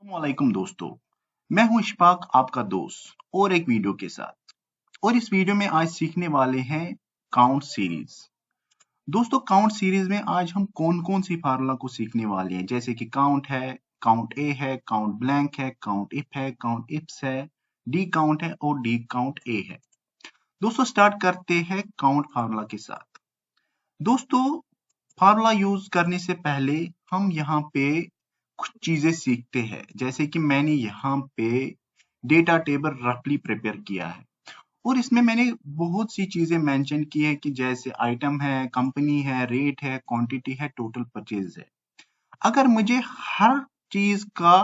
वालेकुम दोस्तों। मैं हूं इशफाक, आपका दोस्त, और एक वीडियो के साथ। और इस वीडियो में आज सीखने वाले हैं काउंट सीरीज। दोस्तों, काउंट सीरीज में आज हम कौन कौन सी फार्मूला को सीखने वाले हैं, जैसे कि काउंट है, काउंट ए है, काउंट ब्लैंक है, काउंट इफ है, काउंट इप्स है, डी काउंट है और डी काउंट ए है। दोस्तों, स्टार्ट करते हैं काउंट फार्मूला के साथ। दोस्तों, फार्मूला यूज करने से पहले हम यहाँ पे कुछ चीजें सीखते हैं, जैसे कि मैंने यहाँ पे डेटा टेबल रफली प्रिपेयर किया है और इसमें मैंने बहुत सी चीजें मेंशन की है, कि जैसे आइटम है, कंपनी है, रेट है, क्वांटिटी है, टोटल परचेज है। अगर मुझे हर चीज का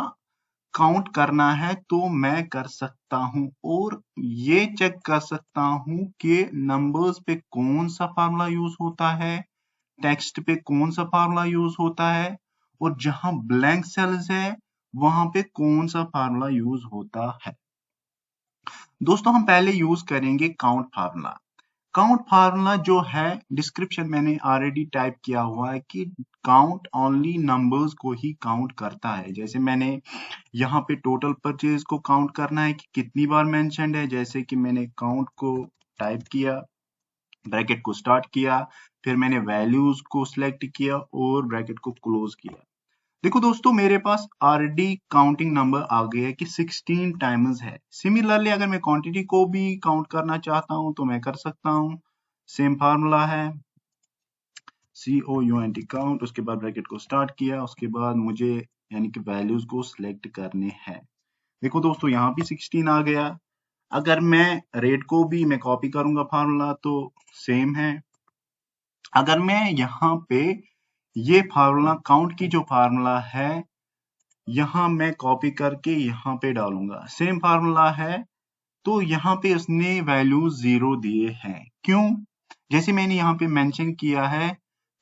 काउंट करना है तो मैं कर सकता हूं और ये चेक कर सकता हूं कि नंबर्स पे कौन सा फार्मूला यूज होता है, टेक्स्ट पे कौन सा फार्मूला यूज होता है, और जहां ब्लैंक सेल्स है वहां पे कौन सा फार्मूला यूज होता है। दोस्तों, हम पहले यूज करेंगे काउंट फार्मूला। काउंट फार्मूला जो है, डिस्क्रिप्शन मैंने ऑलरेडी टाइप किया हुआ है कि काउंट ओनली नंबर्स को ही काउंट करता है। जैसे मैंने यहाँ पे टोटल परचेज को काउंट करना है कि कितनी बार मेंशन्ड है, जैसे कि मैंने काउंट को टाइप किया, ब्रैकेट को स्टार्ट किया, फिर मैंने वैल्यूज को सिलेक्ट किया और ब्रैकेट को क्लोज किया। देखो दोस्तों, मेरे पास ऑलरेडी काउंटिंग नंबर आ गया है कि 16 टाइम्स है। सिमिलरली अगर मैं क्वांटिटी को भी काउंट करना चाहता हूं तो मैं कर सकता हूं। सेम फार्मूला है, COUNT काउंट, उसके बाद ब्रैकेट को स्टार्ट किया, उसके बाद मुझे यानी कि वैल्यूज को सिलेक्ट करने हैं। देखो दोस्तों, यहाँ भी 16 आ गया। अगर मैं रेट को भी मैं कॉपी करूंगा फार्मूला तो सेम है। अगर मैं यहाँ पे ये फार्मूला काउंट की जो फार्मूला है यहाँ मैं कॉपी करके यहाँ पे डालूंगा, सेम फार्मूला है, तो यहाँ पे उसने वैल्यू 0 दिए हैं। क्यों? जैसे मैंने यहाँ पे मेंशन किया है,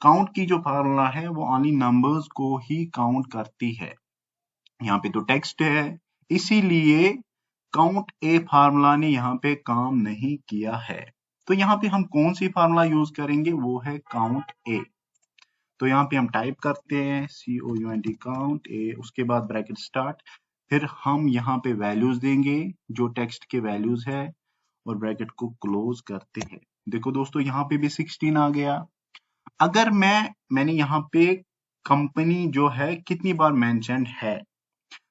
काउंट की जो फार्मूला है वो ओनली नंबर्स को ही काउंट करती है। यहाँ पे तो टेक्स्ट है, इसीलिए काउंट ए फार्मूला ने यहाँ पे काम नहीं किया है। तो यहाँ पे हम कौन सी फार्मूला यूज करेंगे, वो है काउंट ए। तो यहाँ पे हम टाइप करते हैं COUNT काउंट ए, उसके बाद ब्रैकेट स्टार्ट, फिर हम यहाँ पे वैल्यूज देंगे जो टेक्स्ट के वैल्यूज है और ब्रैकेट को क्लोज करते हैं। देखो दोस्तों, यहाँ पे भी 16 आ गया। अगर मैंने यहाँ पे कंपनी जो है कितनी बार मेंशन्ड है,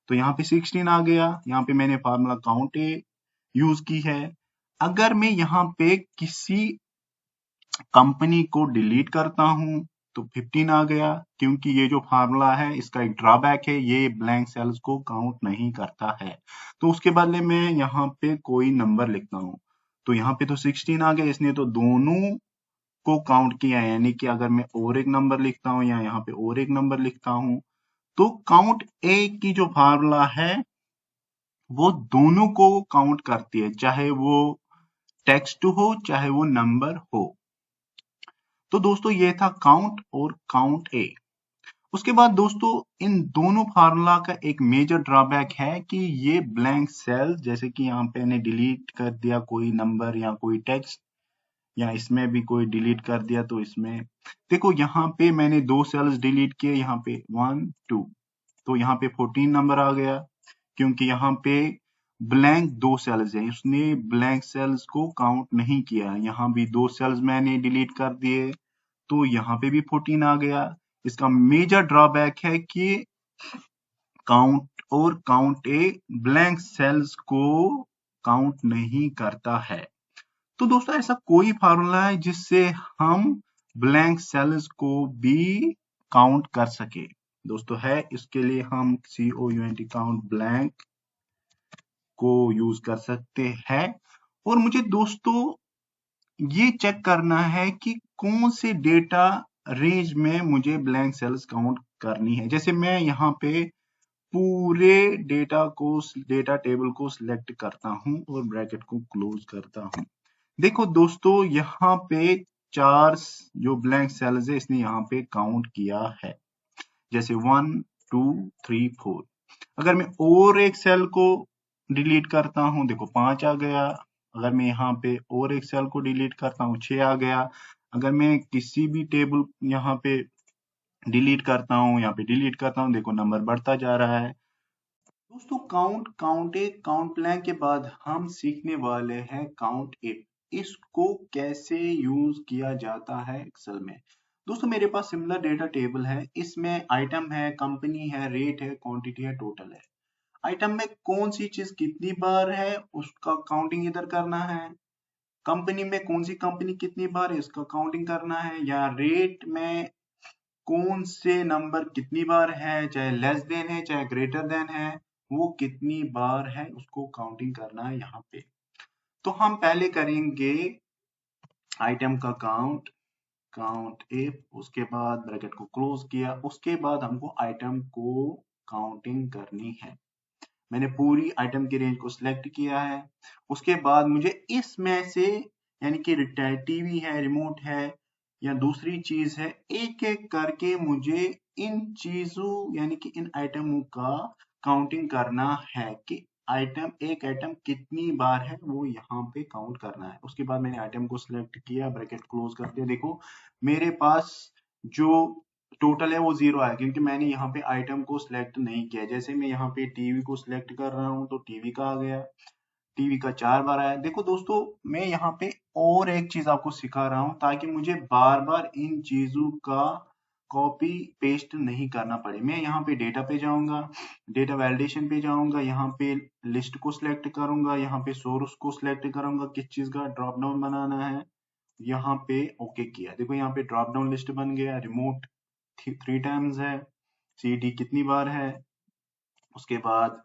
तो यहाँ पे 16 आ गया। यहाँ पे मैंने फार्मूला काउंट ए यूज की है। अगर मैं यहाँ पे किसी कंपनी को डिलीट करता हूं तो 15 आ गया, क्योंकि ये जो फार्मूला है इसका एक ड्रॉबैक है, ये ब्लैंक सेल्स को काउंट नहीं करता है। तो उसके बदले में यहाँ पे कोई नंबर लिखता हूं, तो यहाँ पे तो 16 आ गया, इसने तो दोनों को काउंट किया है। यानी कि अगर मैं और एक नंबर लिखता हूँ या यहाँ पे और एक नंबर लिखता हूँ, तो काउंट ए की जो फार्मूला है वो दोनों को काउंट करती है, चाहे वो टेक्स्ट हो चाहे वो नंबर हो। तो दोस्तों, ये था काउंट और काउंट ए। उसके बाद दोस्तों, इन दोनों फार्मूला का एक मेजर ड्रॉबैक है कि ये ब्लैंक सेल, जैसे कि यहाँ पे मैंने डिलीट कर दिया कोई नंबर या कोई टेक्स्ट, या इसमें भी कोई डिलीट कर दिया, तो इसमें देखो यहाँ पे मैंने 2 सेल्स डिलीट किए, यहाँ पे 1 2, तो यहाँ पे 14 नंबर आ गया, क्योंकि यहाँ पे ब्लैंक 2 सेल्स है, उसने ब्लैंक सेल्स को काउंट नहीं किया। यहाँ भी 2 सेल्स मैंने डिलीट कर दिए, तो यहाँ पे भी 14 आ गया। इसका मेजर ड्रॉबैक है कि काउंट और काउंट ए ब्लैंक सेल्स को काउंट नहीं करता है। तो दोस्तों, ऐसा कोई फार्मूला है जिससे हम ब्लैंक सेल्स को भी काउंट कर सके? दोस्तों है, इसके लिए हम COUNT काउंट ब्लैंक को यूज कर सकते हैं। और मुझे दोस्तों ये चेक करना है कि कौन से डेटा रेंज में मुझे ब्लैंक सेल्स काउंट करनी है। जैसे मैं यहाँ पे पूरे डेटा टेबल को सिलेक्ट करता हूं और ब्रैकेट को क्लोज करता हूं। देखो दोस्तों, यहाँ पे 4 जो ब्लैंक सेल्स है इसने यहाँ पे काउंट किया है, जैसे 1 2 3 4। अगर मैं और एक सेल को डिलीट करता हूं, देखो 5 आ गया। अगर मैं यहाँ पे और एक सेल को डिलीट करता हूँ, 6 आ गया। अगर मैं किसी भी टेबल यहाँ पे डिलीट करता हूँ, यहाँ पे डिलीट करता हूँ, देखो नंबर बढ़ता जा रहा है। दोस्तों काउंट एक काउंट प्लान के बाद हम सीखने वाले हैं काउंट इफ। इसको कैसे यूज किया जाता है एक्सेल में। दोस्तों मेरे पास सिमिलर डेटा टेबल है, इसमें आइटम है, कंपनी है, रेट है, क्वांटिटी है, टोटल है। आइटम में कौन सी चीज कितनी बार है उसका काउंटिंग इधर करना है, कंपनी में कौन सी कंपनी कितनी बार है इसका काउंटिंग करना है, या रेट में कौन से नंबर कितनी बार है, चाहे लेस देन है चाहे ग्रेटर देन है, वो कितनी बार है उसको काउंटिंग करना है यहाँ पे। तो हम पहले करेंगे आइटम का काउंट इफ, उसके बाद ब्रैकेट को क्लोज किया, उसके बाद हमको आइटम को काउंटिंग करनी है। मैंने पूरी आइटम की रेंज को सिलेक्ट किया है। उसके बाद मुझे इसमें से यानी कि टीवी है, रिमोट है या दूसरी चीज है, एक एक करके मुझे इन चीजों यानी कि इन आइटमों का काउंटिंग करना है कि एक आइटम कितनी बार है वो यहाँ पे काउंट करना है। उसके बाद मैंने आइटम को सिलेक्ट किया, ब्रैकेट क्लोज कर दिया। देखो मेरे पास जो टोटल है वो 0 आया क्योंकि मैंने यहाँ पे आइटम को सिलेक्ट नहीं किया। जैसे मैं यहाँ पे टीवी को सिलेक्ट कर रहा हूँ तो टीवी का आ गया, टीवी का 4 बार आया। देखो दोस्तों मैं यहाँ पे और एक चीज आपको सिखा रहा हूँ ताकि मुझे बार बार इन चीजों का कॉपी पेस्ट नहीं करना पड़े। मैं यहाँ पे डेटा पे जाऊंगा, डेटा वैलिडेशन पे जाऊंगा, यहाँ पे लिस्ट को सिलेक्ट करूंगा, यहाँ पे सोर्स को सिलेक्ट करूंगा, किस चीज का ड्रॉप डाउन बनाना है, यहाँ पे ओके किया। देखो यहाँ पे ड्रॉप डाउन लिस्ट बन गया। रिमोट 3 टाइम्स है, सीडी कितनी बार है, उसके बाद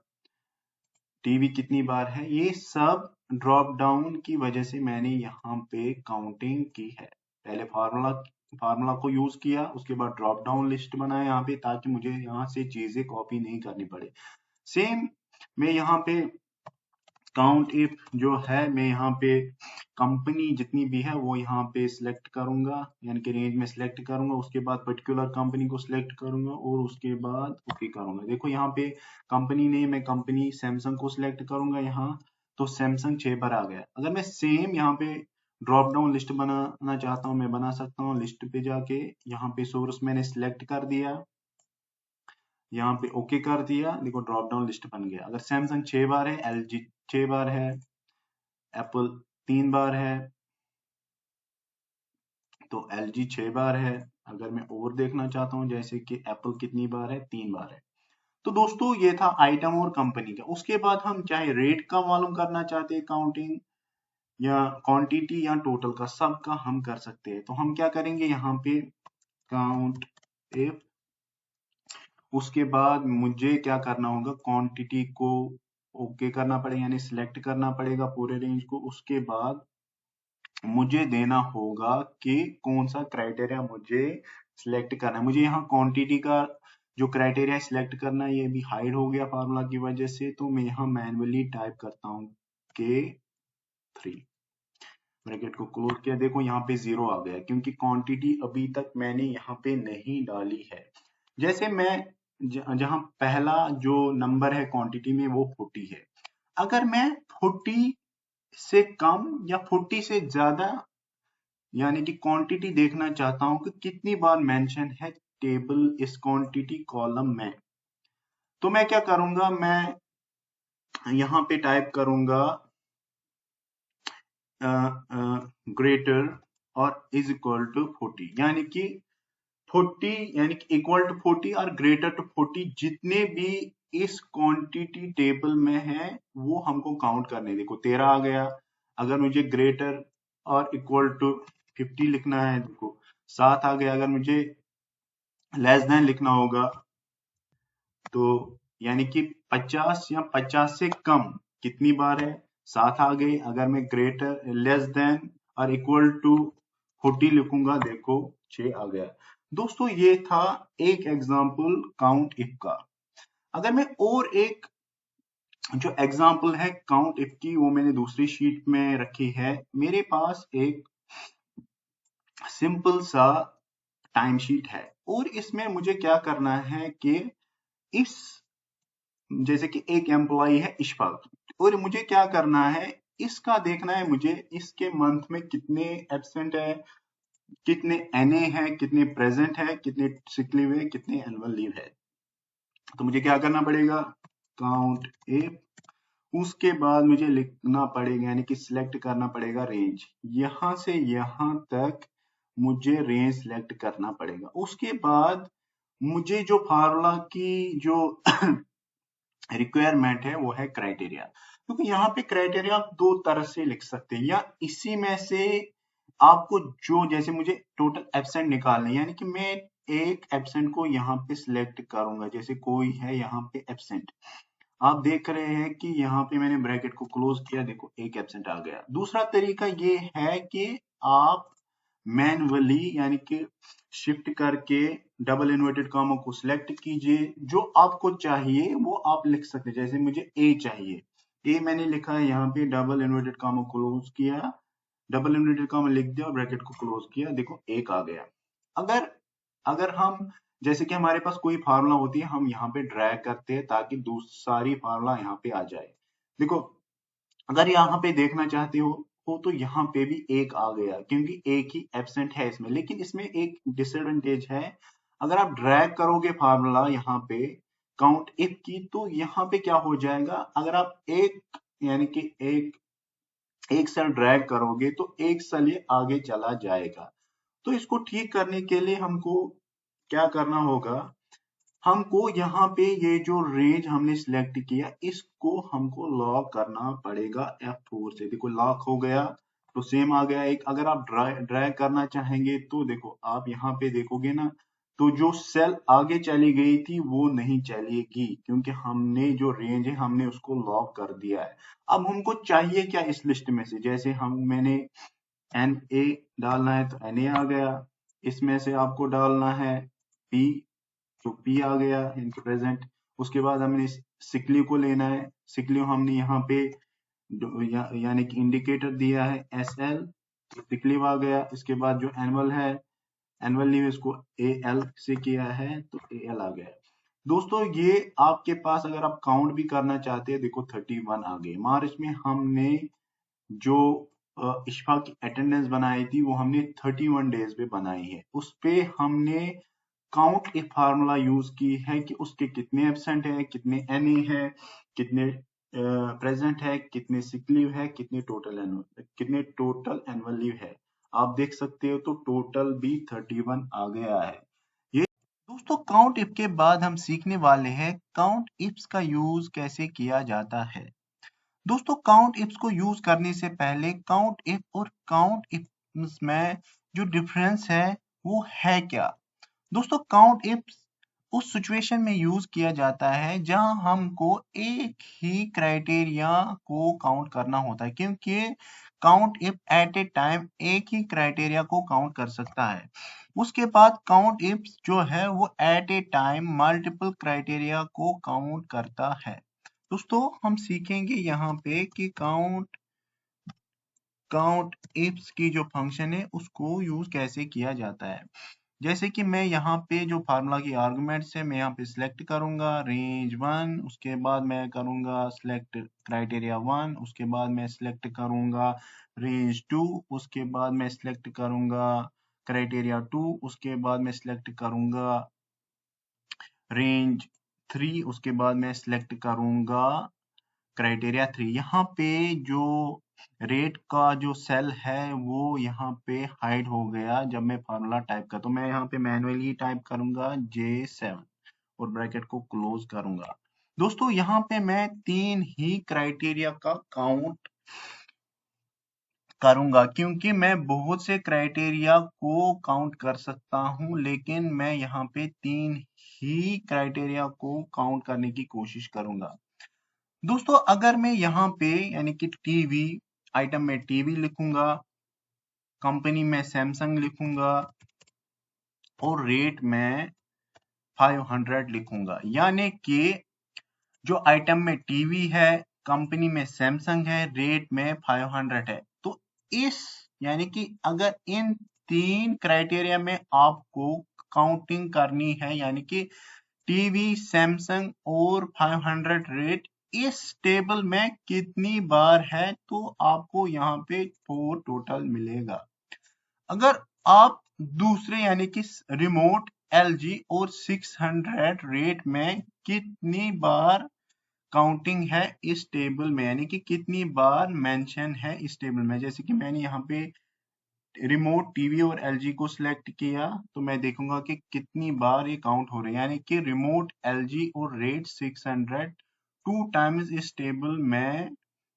टीवी कितनी बार है, ये सब ड्रॉप डाउन की वजह से मैंने यहाँ पे काउंटिंग की है। पहले फार्मूला को यूज किया, उसके बाद ड्रॉप डाउन लिस्ट बनाया यहाँ पे ताकि मुझे यहाँ से चीजें कॉपी नहीं करनी पड़े। सेम मैं यहाँ पे काउंट इफ जो है, मैं यहाँ पे कंपनी जितनी भी है वो यहाँ पे सिलेक्ट करूंगा, यानी कि रेंज में सिलेक्ट करूंगा, उसके बाद पर्टिकुलर कंपनी को सिलेक्ट करूंगा और उसके बाद ओके करूंगा। देखो यहाँ पे कंपनी नहीं, मैं कंपनी सैमसंग को सिलेक्ट करूंगा यहाँ, तो सैमसंग 6 बार आ गया। अगर मैं सेम यहाँ पे ड्रॉप डाउन लिस्ट बनाना चाहता हूँ मैं बना सकता हूँ। लिस्ट पे जाके यहाँ पे सोर्स मैंने सिलेक्ट कर दिया, यहाँ पे ओके कर दिया, देखो ड्रॉप डाउन लिस्ट बन गया। अगर सैमसंग 6 बार है, एलजी 6 बार है, एप्पल 3 बार है, तो एलजी 6 बार है। अगर मैं और देखना चाहता हूँ जैसे कि एप्पल कितनी बार है, 3 बार है। तो दोस्तों ये था आइटम और कंपनी का। उसके बाद हम चाहे रेट का मालूम करना चाहते हैं काउंटिंग, या क्वांटिटी या टोटल का, सब का हम कर सकते हैं। तो हम क्या करेंगे यहाँ पे काउंट इफ, उसके बाद मुझे क्या करना होगा, क्वांटिटी को ओके करना पड़ेगा यानी सिलेक्ट करना पड़ेगा पूरे रेंज को। उसके बाद मुझे देना होगा कि कौन सा क्राइटेरिया मुझे सिलेक्ट करना है। मुझे यहाँ क्वांटिटी का जो क्राइटेरिया सिलेक्ट करना है ये भी हाइड हो गया फार्मूला की वजह से, तो मैं यहाँ मैन्युअली टाइप करता हूँ K3, ब्रैकेट को क्लोज किया। देखो यहाँ पे 0 आ गया क्योंकि क्वांटिटी अभी तक मैंने यहाँ पे नहीं डाली है। जैसे मैं जहाँ पहला जो नंबर है क्वांटिटी में वो 40 है, अगर मैं 40 से कम या 40 से ज्यादा यानी कि क्वांटिटी देखना चाहता हूं कि कितनी बार मेंशन है टेबल इस क्वांटिटी कॉलम में, तो मैं क्या करूंगा, मैं यहाँ पे टाइप करूंगा ग्रेटर और इज इक्वल टू 40, यानी कि 40 यानी कि इक्वल टू 40 और ग्रेटर टू 40 जितने भी इस क्वांटिटी टेबल में है वो हमको काउंट करने। देखो 13 आ गया। अगर मुझे ग्रेटर और इक्वल टू 50 लिखना है, देखो 7 आ गया। अगर मुझे लेस देन लिखना होगा तो यानी कि 50 या 50 से कम कितनी बार है, 7 आ गई। अगर मैं ग्रेटर लेस देन और इक्वल टू 40 लिखूंगा, देखो 6 आ गया। दोस्तों ये था एक एग्जांपल काउंट इफ का। अगर मैं और एक जो एग्जांपल है काउंट इफ की वो मैंने दूसरी शीट में रखी है। मेरे पास एक सिंपल सा टाइम शीट है और इसमें मुझे क्या करना है कि इस जैसे कि एक एम्प्लॉय है इशफाक, और मुझे क्या करना है, इसका देखना है मुझे इसके मंथ में कितने एब्सेंट है, कितने एनए है, कितने प्रेजेंट है, कितने सिक लीव है, कितने एनुअल लीव है। तो मुझे क्या करना पड़ेगा, काउंट इफ, उसके बाद मुझे लिखना पड़ेगा यानी कि सिलेक्ट करना पड़ेगा रेंज। यहां से यहां तक मुझे रेंज सिलेक्ट करना पड़ेगा। उसके बाद मुझे जो फार्मूला की जो रिक्वायरमेंट है वो है क्राइटेरिया, क्योंकि यहाँ पे क्राइटेरिया आप दो तरह से लिख सकते हैं, या इसी में से आपको जो, जैसे मुझे टोटल एब्सेंट निकालने यानी कि मैं एक एब्सेंट को यहाँ पे सिलेक्ट करूंगा, जैसे कोई है यहाँ पे एब्सेंट, आप देख रहे हैं कि यहाँ पे मैंने ब्रैकेट को क्लोज किया, देखो एक एब्सेंट आ गया। दूसरा तरीका ये है कि आप मैन्युअली यानी कि शिफ्ट करके डबल इन्वर्टेड कॉमा को सिलेक्ट कीजिए, जो आपको चाहिए वो आप लिख सकते हैं। जैसे मुझे ए चाहिए, ए मैंने लिखा है यहाँ पे, डबल इन्वर्टेड कॉमा क्लोज किया, डबल इन्वर्टेड कॉमा लिख दिया, ब्रैकेट को क्लोज किया, देखो एक आ गया। अगर अगर हम, जैसे कि हमारे पास कोई फार्मूला होती है, हम यहाँ पे ड्रैग करते हैं ताकि सारी फार्मूला यहाँ पे आ जाए। देखो अगर यहाँ पे देखना चाहते हो तो यहाँ पे भी एक आ गया, क्योंकि एक ही एब्सेंट है इसमें। लेकिन इसमें एक डिसएडवांटेज है, अगर आप ड्रैग करोगे फार्मूला यहाँ पे काउंट इफ की, तो यहाँ पे क्या हो जाएगा, अगर आप एक यानी कि एक सेल ड्रैग करोगे तो एक सेल ये आगे चला जाएगा। तो इसको ठीक करने के लिए हमको क्या करना होगा, हमको यहाँ पे ये जो रेंज हमने सिलेक्ट किया इसको हमको लॉक करना पड़ेगा F4 से। देखो लॉक हो गया, तो सेम आ गया एक। अगर आप ड्रैग करना चाहेंगे तो देखो आप यहाँ पे देखोगे ना, तो जो सेल आगे चली गई थी वो नहीं चलेगी, क्योंकि हमने जो रेंज है हमने उसको लॉक कर दिया है। अब हमको चाहिए क्या इस लिस्ट में से, जैसे मैंने NA डालना है तो NA आ गया, इसमें से आपको डालना है P, तो P आ गया इनके प्रेजेंट। उसके बाद हमने सिकली को लेना है, सिकली हमने यहाँ पे यानी कि इंडिकेटर दिया है SL, तो सिकली आ गया। इसके बाद जो एनुअल है, एनुअल लीव इसको AL से किया है तो AL आ गया। दोस्तों ये आपके पास अगर आप काउंट भी करना चाहते हैं, देखो 31 आ गए। मार्च में हमने जो इशफा की अटेंडेंस बनाई थी वो हमने 31 डेज पे बनाई है, उस पे हमने काउंट ए फार्मूला यूज की है कि उसके कितने एब्सेंट है, कितने एनए है, कितने प्रेजेंट है, कितने सिक लीव है, कितने टोटल एनुअल लीव है। आप देख सकते हो तो टोटल भी 31 आ गया है। ये दोस्तों काउंट इफ के बाद हम सीखने वाले हैं काउंट इफ्स का यूज कैसे किया जाता है। दोस्तों काउंट इफ्स को यूज करने से पहले काउंट इफ और काउंट इफ्स में जो डिफरेंस है वो है क्या। दोस्तों काउंट इफ उस सिचुएशन में यूज किया जाता है जहां हमको एक ही क्राइटेरिया को काउंट करना होता है, क्योंकि count if at a time एक ही क्राइटेरिया को काउंट कर सकता है। उसके बाद काउंट इफ जो है वो at a time multiple criteria को काउंट करता है। दोस्तों हम सीखेंगे यहाँ पे कि काउंट इफ्स की जो फंक्शन है उसको यूज कैसे किया जाता है। जैसे कि मैं यहाँ पे जो फार्मूला की आर्गुमेंट्स है मैं यहाँ पे सिलेक्ट करूंगा रेंज 1, उसके बाद मैं करूंगा सिलेक्ट क्राइटेरिया 1, उसके बाद मैं सिलेक्ट करूंगा रेंज 2, उसके बाद मैं सिलेक्ट करूंगा क्राइटेरिया 2, उसके बाद मैं सिलेक्ट करूंगा रेंज 3, उसके बाद मैं सिलेक्ट करूंगा क्राइटेरिया 3। यहाँ पे जो रेट का जो सेल है वो यहाँ पे हाइड हो गया जब मैं फार्मूला टाइप कर, तो मैं यहाँ पे मैन्युअली टाइप करूंगा J7 और ब्रैकेट को क्लोज करूंगा। दोस्तों यहाँ पे मैं 3 ही क्राइटेरिया का काउंट करूंगा, क्योंकि मैं बहुत से क्राइटेरिया को काउंट कर सकता हूं, लेकिन मैं यहाँ पे 3 ही क्राइटेरिया को काउंट करने की कोशिश करूंगा। दोस्तों अगर मैं यहाँ पे यानी कि टीवी आइटम में टीवी लिखूंगा, कंपनी में सैमसंग लिखूंगा और रेट में 500 लिखूंगा, यानी कि जो आइटम में टीवी है, कंपनी में सैमसंग है, रेट में 500 है, तो इस यानी कि अगर इन 3 क्राइटेरिया में आपको काउंटिंग करनी है, यानी कि टीवी, सैमसंग और 500 रेट इस टेबल में कितनी बार है, तो आपको यहाँ पे 4 टोटल मिलेगा। अगर आप दूसरे यानी कि रिमोट LG और 600 रेट में कितनी बार काउंटिंग है इस टेबल में, यानी कि कितनी बार मेंशन है इस टेबल में। जैसे कि मैंने यहाँ पे रिमोट टीवी और एलजी को सिलेक्ट किया तो मैं देखूंगा कि कितनी बार ये काउंट हो रहे हैं, यानी कि रिमोट एलजी और रेट 600 टू टाइम्स इस टेबल में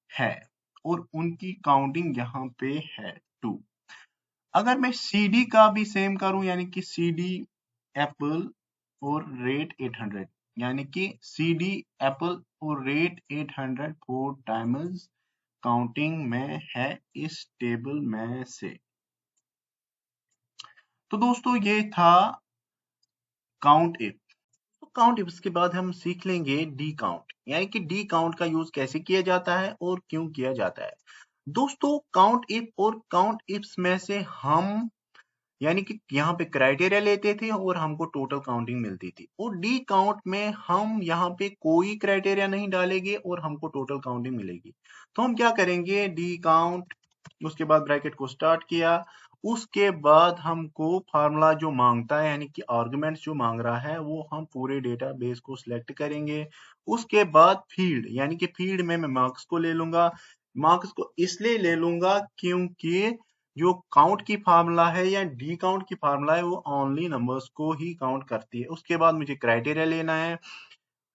है और उनकी काउंटिंग यहाँ पे है 2। अगर मैं सीडी का भी सेम करूं, यानी कि सीडी एप्पल और रेट 800, यानी कि सीडी एप्पल और रेट 800 4 टाइम्स काउंटिंग में है इस टेबल में से। तो दोस्तों ये था काउंट इफ। तो काउंट इफ के बाद हम सीख लेंगे डी काउंट, यानी कि डी काउंट का यूज कैसे किया जाता है और क्यों किया जाता है। दोस्तों काउंट इफ और काउंट इफ्स में से हम यानी कि यहाँ पे क्राइटेरिया लेते थे और हमको टोटल काउंटिंग मिलती थी, और डी काउंट में हम यहाँ पे कोई क्राइटेरिया नहीं डालेंगे और हमको टोटल काउंटिंग मिलेगी। तो हम क्या करेंगे, डी काउंट, उसके बाद ब्रैकेट को स्टार्ट किया, उसके बाद हमको फार्मूला जो मांगता है यानी कि आर्गुमेंट्स जो मांग रहा है वो हम पूरे डेटाबेस को सिलेक्ट करेंगे। उसके बाद फील्ड, यानी कि फील्ड में मैं मार्क्स को ले लूंगा। मार्क्स को इसलिए ले लूंगा क्योंकि जो काउंट की फार्मूला है या डी काउंट की फार्मूला है वो ओनली नंबर्स को ही काउंट करती है। उसके बाद मुझे क्राइटेरिया लेना है,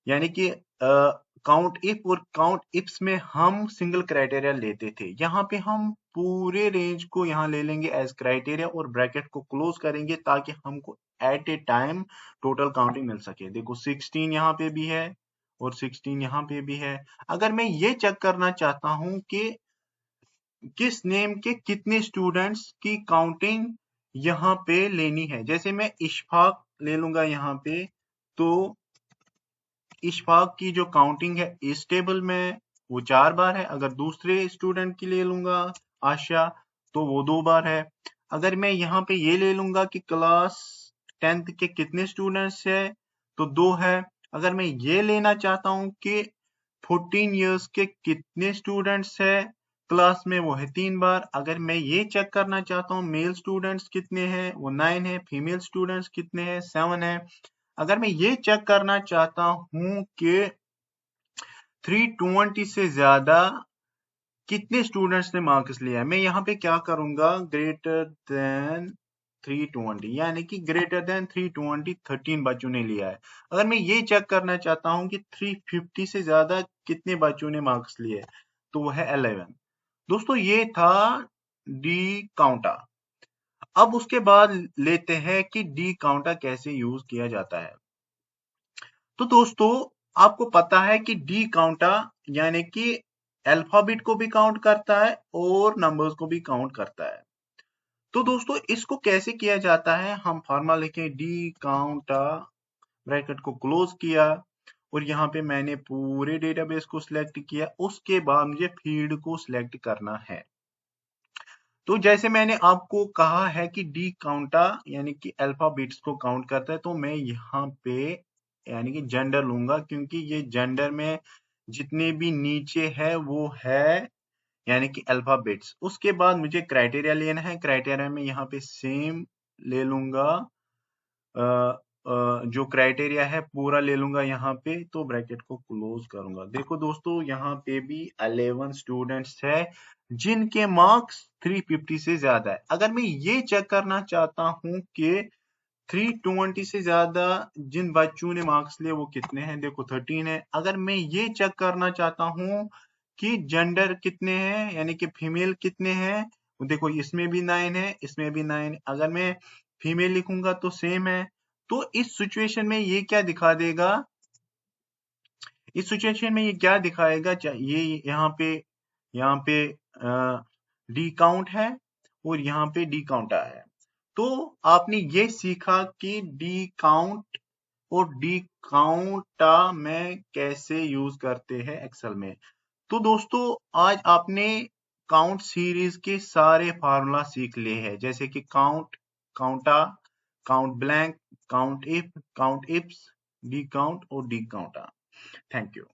यानी कि काउंट इफ और काउंट इफ्स में हम सिंगल क्राइटेरिया लेते थे, यहाँ पे हम पूरे रेंज को यहाँ ले लेंगे एज क्राइटेरिया और ब्रैकेट को क्लोज करेंगे ताकि हमको at a time total counting मिल सके। देखो 16 यहाँ पे भी है और 16 यहाँ पे भी है। अगर मैं ये चेक करना चाहता हूँ कि किस नेम के कितने स्टूडेंट्स की काउंटिंग यहाँ पे लेनी है, जैसे मैं इशफाक ले लूंगा यहाँ पे, तो इशफाक की जो काउंटिंग है इस टेबल में वो 4 बार है। अगर दूसरे स्टूडेंट की ले लूंगा आशा तो वो 2 बार है। अगर मैं यहाँ पे ये ले लूंगा कि क्लास 10th के कितने स्टूडेंट्स है तो 2 है। अगर मैं ये लेना चाहता हूँ कि 14 इयर्स के कितने स्टूडेंट्स है क्लास में, वो है 3 बार। अगर मैं ये चेक करना चाहता हूँ मेल स्टूडेंट्स कितने हैं, वो 9 है। फीमेल स्टूडेंट्स कितने हैं, 7 है। अगर मैं ये चेक करना चाहता हूं कि 320 से ज्यादा कितने स्टूडेंट्स ने मार्क्स लिया है, मैं यहाँ पे क्या करूंगा, ग्रेटर देन 320, यानी कि ग्रेटर देन 320 13 बच्चों ने लिया है। अगर मैं ये चेक करना चाहता हूं कि 350 से ज्यादा कितने बच्चों ने मार्क्स लिए तो वो है 11। दोस्तों ये था डी काउंटा। अब उसके बाद लेते हैं कि डी काउंटा कैसे यूज किया जाता है। तो दोस्तों आपको पता है कि डी काउंटा यानी कि अल्फाबेट को भी काउंट करता है और नंबर्स को भी काउंट करता है। तो दोस्तों इसको कैसे किया जाता है, हम फॉर्मूला लिखें डी काउंटा, ब्रैकेट को क्लोज किया और यहाँ पे मैंने पूरे डेटाबेस को सिलेक्ट किया। उसके बाद मुझे फील्ड को सिलेक्ट करना है। तो जैसे मैंने आपको कहा है कि डी काउंटा यानी कि अल्फाबेट्स को काउंट करता है, तो मैं यहाँ पे यानी कि जेंडर लूंगा क्योंकि ये जेंडर में जितने भी नीचे है वो है यानी कि अल्फाबेट्स। उसके बाद मुझे क्राइटेरिया लेना है, क्राइटेरिया में यहाँ पे सेम ले लूंगा, जो क्राइटेरिया है पूरा ले लूंगा यहाँ पे, तो ब्रैकेट को क्लोज करूंगा। देखो दोस्तों यहाँ पे भी 11 स्टूडेंट्स है जिनके मार्क्स 350 से ज्यादा है। अगर मैं ये चेक करना चाहता हूँ कि 320 से ज्यादा जिन बच्चों ने मार्क्स लिए वो कितने हैं, देखो 13 है। अगर मैं ये चेक करना चाहता हूँ कि जेंडर कितने हैं यानी कि फीमेल कितने हैं, देखो इसमें भी 9 है, इसमें भी 9 है। अगर मैं फीमेल लिखूंगा तो सेम है। तो इस सिचुएशन में ये क्या दिखा देगा, इस सिचुएशन में ये क्या दिखाएगा, ये यहाँ पे डी काउंट है और यहाँ पे डी काउंटा है। तो आपने ये सीखा कि डी काउंट और डी काउंटा में कैसे यूज करते हैं एक्सेल में। तो दोस्तों आज आपने काउंट सीरीज के सारे फार्मूला सीख लिए हैं, जैसे कि count, counta, count blank, count if, count ifs, D count और डी काउंटा। Thank you.